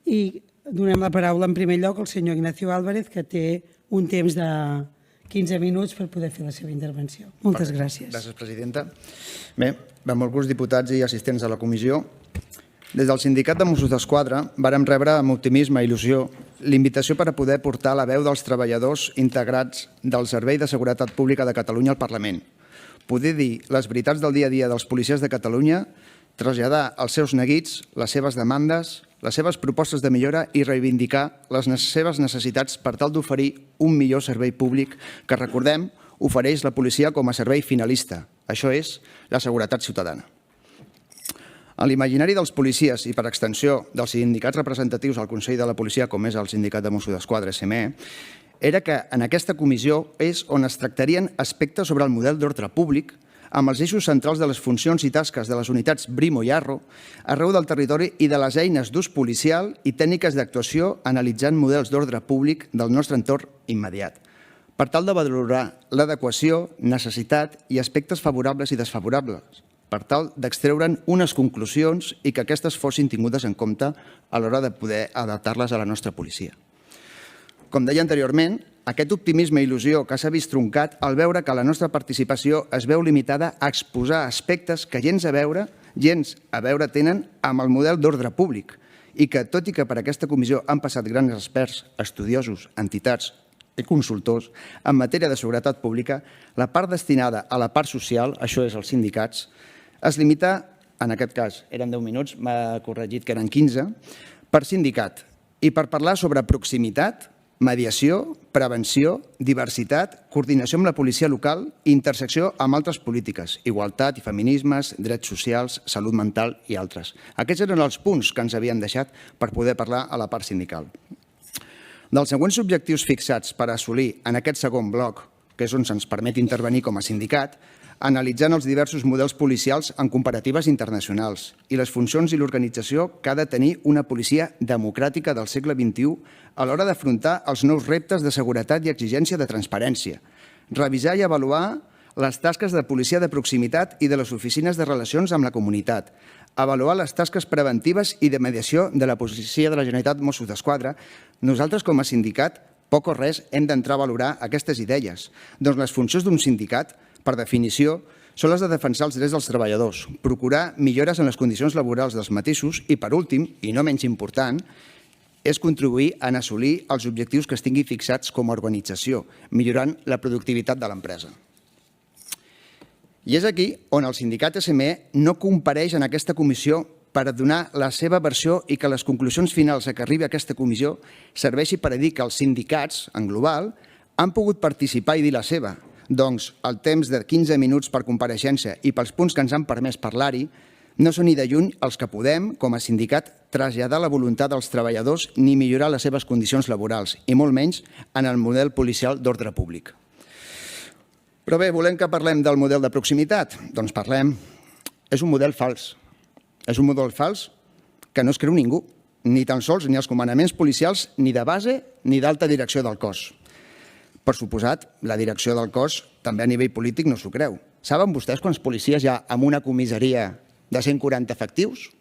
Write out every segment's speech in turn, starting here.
i donem la paraula en primer lloc al senyor Ignacio Álvarez, que té un temps de 15 minuts per poder fer la seva intervenció. Moltes gràcies. Gràcies, presidenta. Bé, benvolguts diputats i assistents a la comissió. Des del Sindicat de Mossos d'Esquadra vàrem rebre amb optimisme i il·lusió l'invitació per a poder portar la veu dels treballadors integrats del Servei de Seguretat Pública de Catalunya al Parlament. Poder dir les veritats del dia a dia dels policies de Catalunya, traslladar els seus neguits, les seves demandes, les seves propostes de millora i reivindicar les seves necessitats per tal d'oferir un millor servei públic que, recordem, ofereix la policia com a servei finalista. Això és la seguretat ciutadana. A l'imaginari dels policies i, per extensió, dels sindicats representatius al Consell de la Policia, com és el Sindicat de Mossos d'Esquadra, SME, era que en aquesta comissió és on es tractarien aspectes sobre el model d'ordre públic, amb els eixos centrals de les funcions i tasques de les unitats Brimo i Arro arreu del territori i de les eines d'ús policial i tècniques d'actuació analitzant models d'ordre públic del nostre entorn immediat, per tal de valorar l'adequació, necessitat i aspectes favorables i desfavorables, per tal d'extreure'n unes conclusions i que aquestes fossin tingudes en compte a l'hora de poder adaptar-les a la nostra policia. Com deia anteriorment, aquest optimisme i il·lusió que s'ha vist truncat al veure que la nostra participació es veu limitada a exposar aspectes que gens a veure tenen amb el model d'ordre públic i que, tot i que per aquesta comissió han passat grans experts, estudiosos, entitats i consultors en matèria de seguretat pública, la part destinada a la part social, això és els sindicats, es limita, en aquest cas eren 10 minuts, m'ha corregit que eren 15, per sindicat i per parlar sobre proximitat, mediació, prevenció, diversitat, coordinació amb la policia local i intersecció amb altres polítiques, igualtat i feminismes, drets socials, salut mental i altres. Aquests eren els punts que ens havien deixat per poder parlar a la part sindical. Dels següents objectius fixats per assolir en aquest segon bloc, que és on se'ns permet intervenir com a sindicat, analitzant els diversos models policials en comparatives internacionals i les funcions i l'organització que ha de tenir una policia democràtica del segle XXI a l'hora d'afrontar els nous reptes de seguretat i exigència de transparència, revisar i avaluar les tasques de policia de proximitat i de les oficines de relacions amb la comunitat, avaluar les tasques preventives i de mediació de la policia de la Generalitat Mossos d'Esquadra. Nosaltres, com a sindicat, poc o res hem d'entrar a valorar aquestes idees, doncs les funcions d'un sindicat, per definició, són les de defensar els drets dels treballadors, procurar millores en les condicions laborals dels mateixos i, per últim, i no menys important, és contribuir a assolir els objectius que es tinguin fixats com a organització, millorant la productivitat de l'empresa. I és aquí on el sindicat SME no compareix en aquesta comissió per donar la seva versió i que les conclusions finals a què arribi aquesta comissió serveixi per a dir que els sindicats, en global, han pogut participar i dir la seva. Doncs el temps de 15 minuts per compareixença i pels punts que ens han permès parlar-hi no són ni de lluny els que podem, com a sindicat, traslladar la voluntat dels treballadors ni millorar les seves condicions laborals, i molt menys en el model policial d'ordre públic. Però bé, volem que parlem del model de proximitat? Doncs parlem. És un model fals. És un model fals que no es creu ningú, ni tan sols ni els comandaments policials ni de base ni d'alta direcció del cos. Per suposat, la direcció del cos també a nivell polític no s'ho creu. Saben vostès quants policies hi ha en una comissaria de 140 efectius?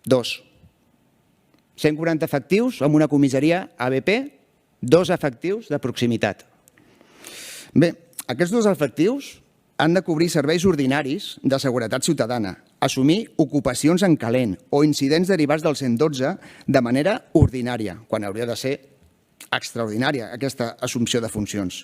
2. 140 efectius en una comissaria ABP, 2 efectius de proximitat. Bé, aquests 2 efectius han de cobrir serveis ordinaris de seguretat ciutadana, assumir ocupacions en calent o incidents derivats del 112 de manera ordinària, quan hauria de ser extraordinària aquesta assumpció de funcions.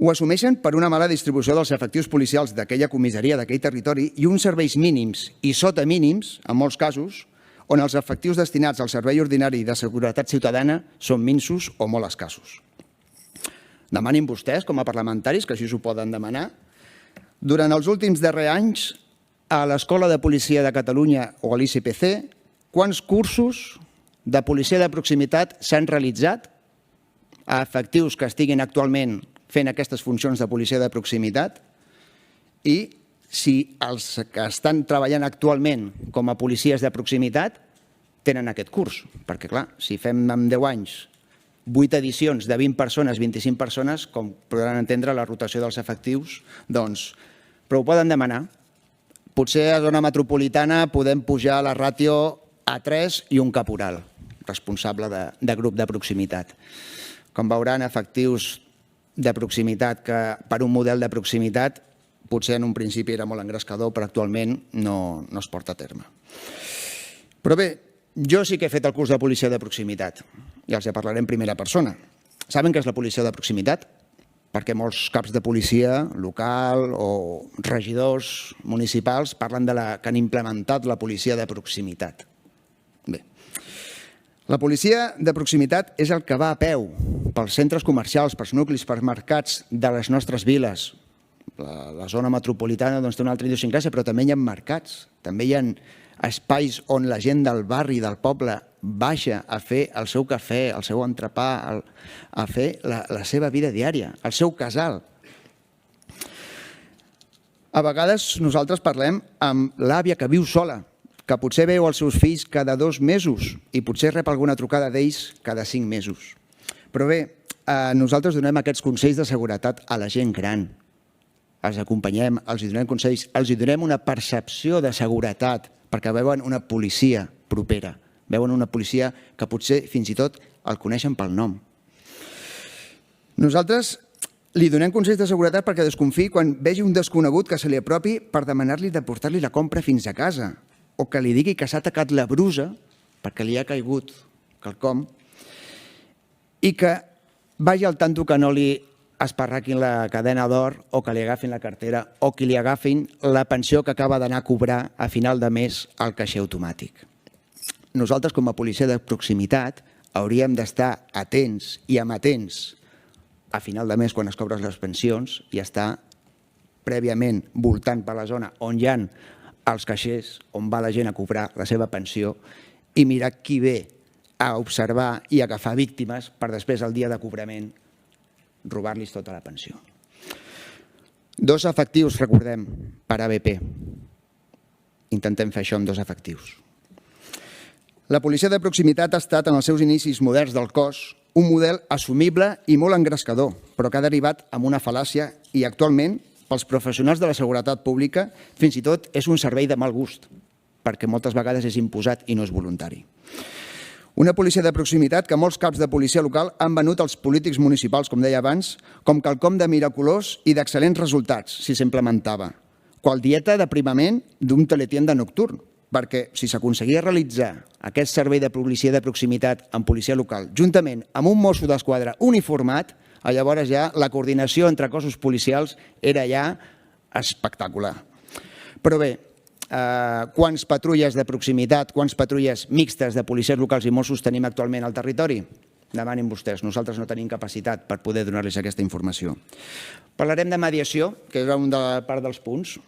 Ho assumeixen per una mala distribució dels efectius policials d'aquella comissaria, d'aquell territori, i uns serveis mínims i sota mínims, en molts casos, on els efectius destinats al servei ordinari de seguretat ciutadana són minsos o molt escassos. Demanin vostès, com a parlamentaris, que així s'ho poden demanar, durant els últims darrers anys, a l'Escola de Policia de Catalunya o a l'ICPC, quants cursos de policia de proximitat s'han realitzat a efectius que estiguin actualment fent aquestes funcions de policia de proximitat i si els que estan treballant actualment com a policies de proximitat tenen aquest curs. Perquè, clar, si fem en 10 anys 8 edicions de 20 persones, 25 persones, com podran entendre la rotació dels efectius, doncs, però ho poden demanar. Potser a zona metropolitana podem pujar la ràtio A3 i un caporal, responsable de grup de proximitat. Com veuran, efectius de proximitat que per un model de proximitat potser en un principi era molt engrescador, però actualment no es porta a terme. Però bé, jo sí que he fet el curs de policia de proximitat i els parlaré en primera persona. Saben què és la policia de proximitat? Perquè molts caps de policia local o regidors municipals parlen que han implementat la policia de proximitat. Bé, la policia de proximitat és el que va a peu pels centres comercials, pels nuclis, pels mercats de les nostres viles. La zona metropolitana té una altra idiosincràsia, però també hi ha mercats, també hi ha espais on la gent del barri, del poble, baixa a fer el seu cafè, el seu entrepà, a fer la seva vida diària, el seu casal. A vegades nosaltres parlem amb l'àvia que viu sola, que potser veu els seus fills cada 2 mesos i potser rep alguna trucada d'ells cada 5 mesos. Però bé, nosaltres donem aquests consells de seguretat a la gent gran. Els acompanyem, els donem consells, els donem una percepció de seguretat perquè veuen una policia propera, veuen una policia que potser fins i tot el coneixen pel nom. Nosaltres li donem consells de seguretat perquè desconfiï quan vegi un desconegut que se li apropi per demanar-li de portar-li la compra fins a casa o que li digui que s'ha tacat la brusa perquè li ha caigut quelcom i que vagi al tanto que no li esparraquin la cadena d'or o que li agafin la cartera o que li agafin la pensió que acaba d'anar a cobrar a final de mes al caixer automàtic. Nosaltres, com a policia de proximitat, hauríem d'estar atents i amatents a final de mes quan es cobren les pensions i estar prèviament voltant per la zona on hi ha els caixers, on va la gent a cobrar la seva pensió i mirar qui ve a observar i agafar víctimes per després, el dia de cobrament, robar-los tota la pensió. 2 efectius, recordem, per ABP. Intentem fer això amb 2 efectius. La policia de proximitat ha estat, en els seus inicis moderns del cos, un model assumible i molt engrescador, però que ha derivat en una fal·làcia i actualment, pels professionals de la seguretat pública, fins i tot és un servei de mal gust, perquè moltes vegades és imposat i no és voluntari. Una policia de proximitat que molts caps de policia local han venut als polítics municipals, com deia abans, com quelcom de miraculós i d'excel·lents resultats, si s'implementava. Qual dieta d'aprimament d'un teletienda nocturn, perquè si s'aconseguia realitzar aquest servei de policia de proximitat en policia local, juntament amb un mosso d'esquadra uniformat, llavors ja la coordinació entre cossos policials era ja espectacular. Però bé, quants patrulles de proximitat, quants patrulles mixtes de policies locals i Mossos tenim actualment al territori? Demanin vostès, nosaltres no tenim capacitat per poder donar-los aquesta informació. Parlarem de mediació, que és una part dels punts.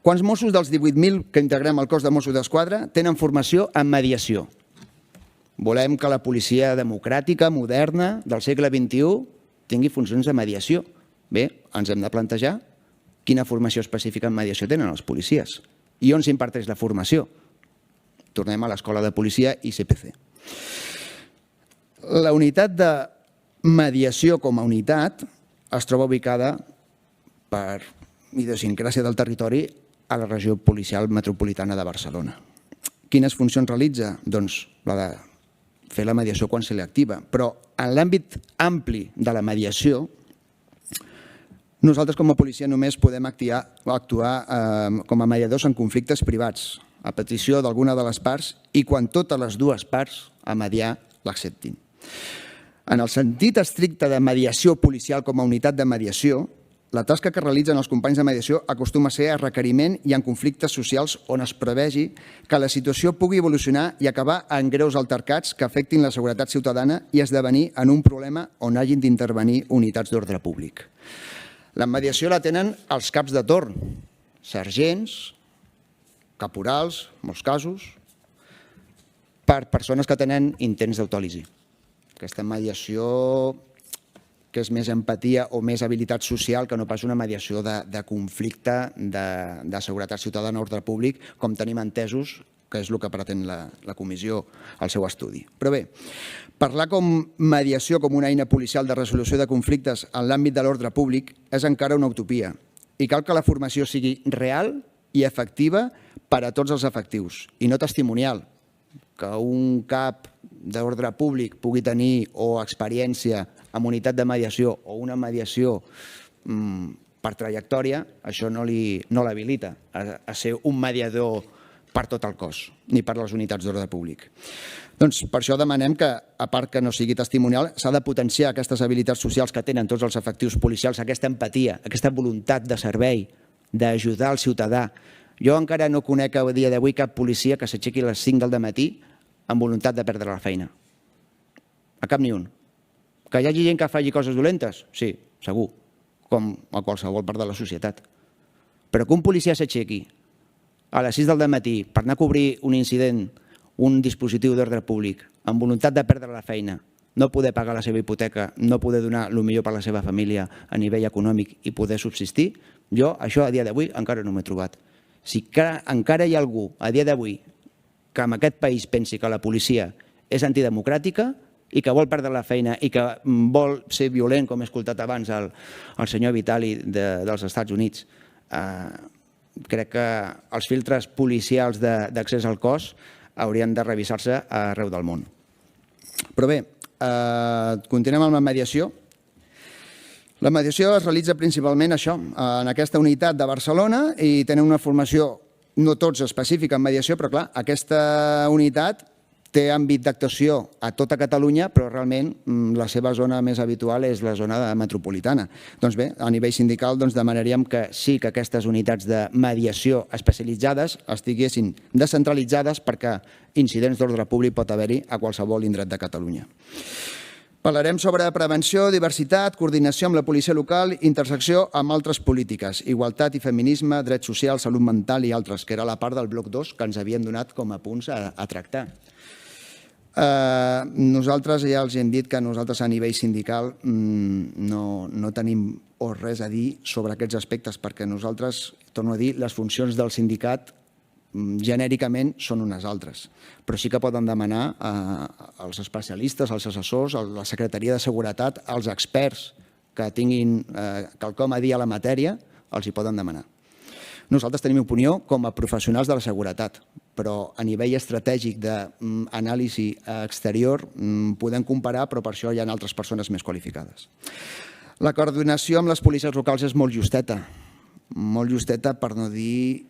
Quants Mossos dels 18.000 que integrem al cos de Mossos d'Esquadra tenen formació en mediació? Volem que la policia democràtica, moderna, del segle XXI, tingui funcions de mediació. Bé, ens hem de plantejar quina formació específica en mediació tenen els policies i on s'imparteix la formació. Tornem a l'escola de policia i CPC. La unitat de mediació com a unitat es troba ubicada per idiosincràsia del territori a la regió policial metropolitana de Barcelona. Quines funcions realitza? Doncs la de fer la mediació quan se li activa. Però en l'àmbit ampli de la mediació, nosaltres com a policia només podem actuar com a mediadors en conflictes privats, a petició d'alguna de les parts i quan totes les 2 parts a mediar l'acceptin. En el sentit estricte de mediació policial com a unitat de mediació, la tasca que realitzen els companys de mediació acostuma a ser a requeriment i en conflictes socials on es prevegi que la situació pugui evolucionar i acabar en greus altercats que afectin la seguretat ciutadana i esdevenir en un problema on hagin d'intervenir unitats d'ordre públic. La mediació la tenen els caps de torn, sergents, caporals, en molts casos, per persones que tenen intents d'autòlisi. Aquesta mediació que és més empatia o més habilitat social que no pas una mediació de conflicte de seguretat ciutadana o ordre públic, com tenim entesos, que és el que pretén la comissió al seu estudi. Però bé, parlar com mediació com una eina policial de resolució de conflictes en l'àmbit de l'ordre públic és encara una utopia i cal que la formació sigui real i efectiva per a tots els efectius i no testimonial, que un cap d'ordre públic pugui tenir o experiència amb unitat de mediació o una mediació per trajectòria, això no l'habilita a ser un mediador per tot el cos, ni per les unitats d'ordre públic. Doncs per això demanem que, a part que no sigui testimonial, s'ha de potenciar aquestes habilitats socials que tenen tots els efectius policials, aquesta empatia, aquesta voluntat de servei, d'ajudar el ciutadà. Jo encara no conec a dia d'avui cap policia que s'aixequi a les 5 del matí amb voluntat de perdre la feina. A cap ni un. Que hi hagi gent que faci coses dolentes? Sí, segur, com a qualsevol part de la societat. Però que un policia s'aixequi a les 6 del matí per anar a cobrir un incident, un dispositiu d'ordre públic, amb voluntat de perdre la feina, no poder pagar la seva hipoteca, no poder donar el millor per a la seva família a nivell econòmic i poder subsistir, jo això a dia d'avui encara no m'ho he trobat. Si encara hi ha algú a dia d'avui que en aquest país pensi que la policia és antidemocràtica i que vol perdre la feina i que vol ser violent, com he escoltat abans el senyor Vitali dels Estats Units, crec que els filtres policials d'accés al cos haurien de revisar-se arreu del món. Però bé, continuem amb la mediació. La mediació es realitza principalment això, en aquesta unitat de Barcelona, i tenen una formació, no tots específica en mediació, però clar, aquesta unitat té àmbit d'actuació a tota Catalunya, però realment la seva zona més habitual és la zona metropolitana. Doncs bé, a nivell sindical demanaríem que sí que aquestes unitats de mediació especialitzades estiguessin descentralitzades perquè incidents d'ordre públic pot haver-hi a qualsevol indret de Catalunya. Parlarem sobre prevenció, diversitat, coordinació amb la policia local, intersecció amb altres polítiques, igualtat i feminisme, drets socials, salut mental i altres, que era la part del bloc 2 que ens havien donat com a punts a tractar. Nosaltres ja els hem dit que nosaltres a nivell sindical no tenim res a dir sobre aquests aspectes perquè nosaltres, torno a dir, les funcions del sindicat genèricament són unes altres, però sí que poden demanar als especialistes, als assessors, a la Secretaria de Seguretat, als experts que tinguin quelcom a dir a la matèria, els hi poden demanar. Nosaltres tenim opinió com a professionals de la seguretat, però a nivell estratègic d'anàlisi exterior podem comparar, però per això hi ha altres persones més qualificades. La coordinació amb les policies locals és molt justeta per no dir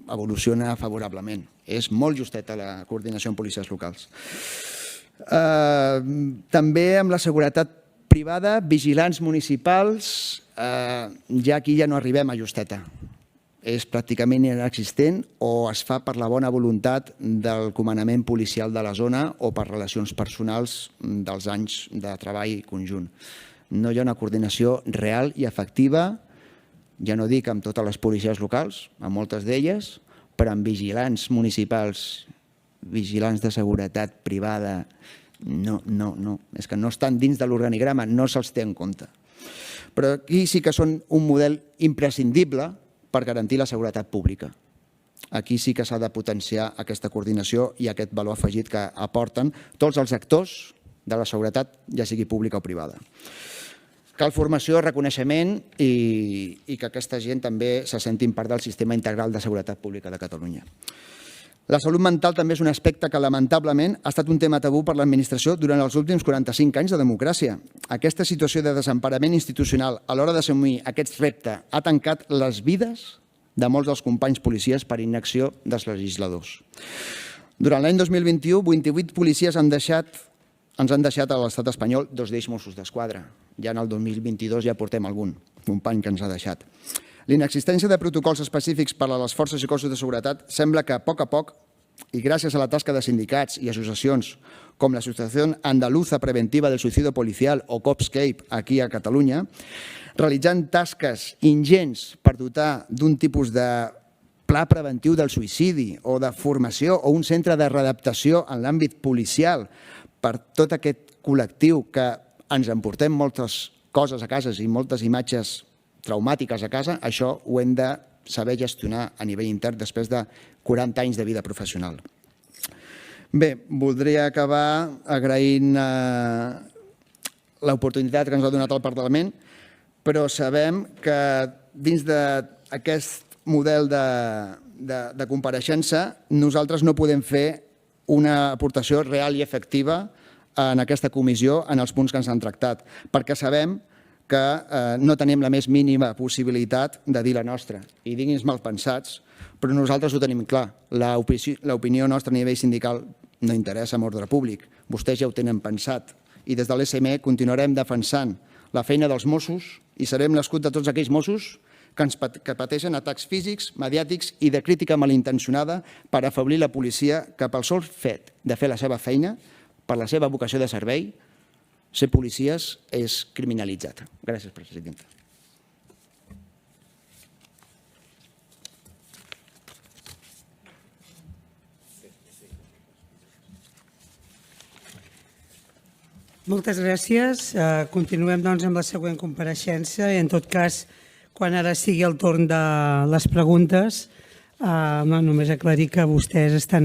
evoluciona favorablement. És molt justeta la coordinació amb policies locals. També amb la seguretat privada, vigilants municipals, ja aquí ja no arribem a justeta. És pràcticament inexistent o es fa per la bona voluntat del comandament policial de la zona o per relacions personals dels anys de treball conjunt. No hi ha una coordinació real i efectiva, ja no dic amb totes les policies locals, amb moltes d'elles, però amb vigilants municipals, vigilants de seguretat privada, no. És que no estan dins de l'organigrama, no se'ls té en compte. Però aquí sí que són un model imprescindible per garantir la seguretat pública. Aquí sí que s'ha de potenciar aquesta coordinació i aquest valor afegit que aporten tots els actors de la seguretat, ja sigui pública o privada. Cal formació, reconeixement i que aquesta gent també se sentin part del sistema integral de seguretat pública de Catalunya. La salut mental també és un aspecte que lamentablement ha estat un tema tabú per l'administració durant els últims 45 anys de democràcia. Aquesta situació de desemparament institucional a l'hora d'assumir aquest repte ha tancat les vides de molts dels companys policies per inacció dels legisladors. Durant l'any 2021, 28 policies ens han deixat a l'estat espanyol, 2 d'ells Mossos d'Esquadra. Ja en el 2022 ja portem algun company que ens ha deixat. L'inexistència de protocols específics per a les forces i cossos de seguretat sembla que a poc, i gràcies a la tasca de sindicats i associacions com l'Associació Andaluza Preventiva del Suicidio Policial o Copscape aquí a Catalunya, realitzant tasques ingents per dotar d'un tipus de pla preventiu del suïcidi o de formació o un centre de readaptació en l'àmbit policial per tot aquest col·lectiu que ens emportem moltes coses a casa i moltes imatges traumàtiques a casa, això ho hem de saber gestionar a nivell intern després de 40 anys de vida professional. Bé, voldria acabar agraint l'oportunitat que ens ha donat el Parlament, però sabem que dins d'aquest model de compareixença, nosaltres no podem fer una aportació real i efectiva en aquesta comissió en els punts que ens han tractat, perquè sabem que no tenim la més mínima possibilitat de dir la nostra. I digui'ns malpensats, però nosaltres ho tenim clar. L'opinió nostra a nivell sindical no interessa amb ordre públic. Vostès ja ho tenen pensat. I des de l'SME continuarem defensant la feina dels Mossos i serem l'escut de tots aquells Mossos que pateixen atacs físics, mediàtics i de crítica malintencionada per afeblir la policia que pel sol fet de fer la seva feina, per la seva vocació de servei, ser policies és criminalitzat. Gràcies, presidenta. Moltes gràcies. Continuem doncs amb la següent compareixença i en tot cas, quan ara sigui el torn de les preguntes, només aclarir que vostès estan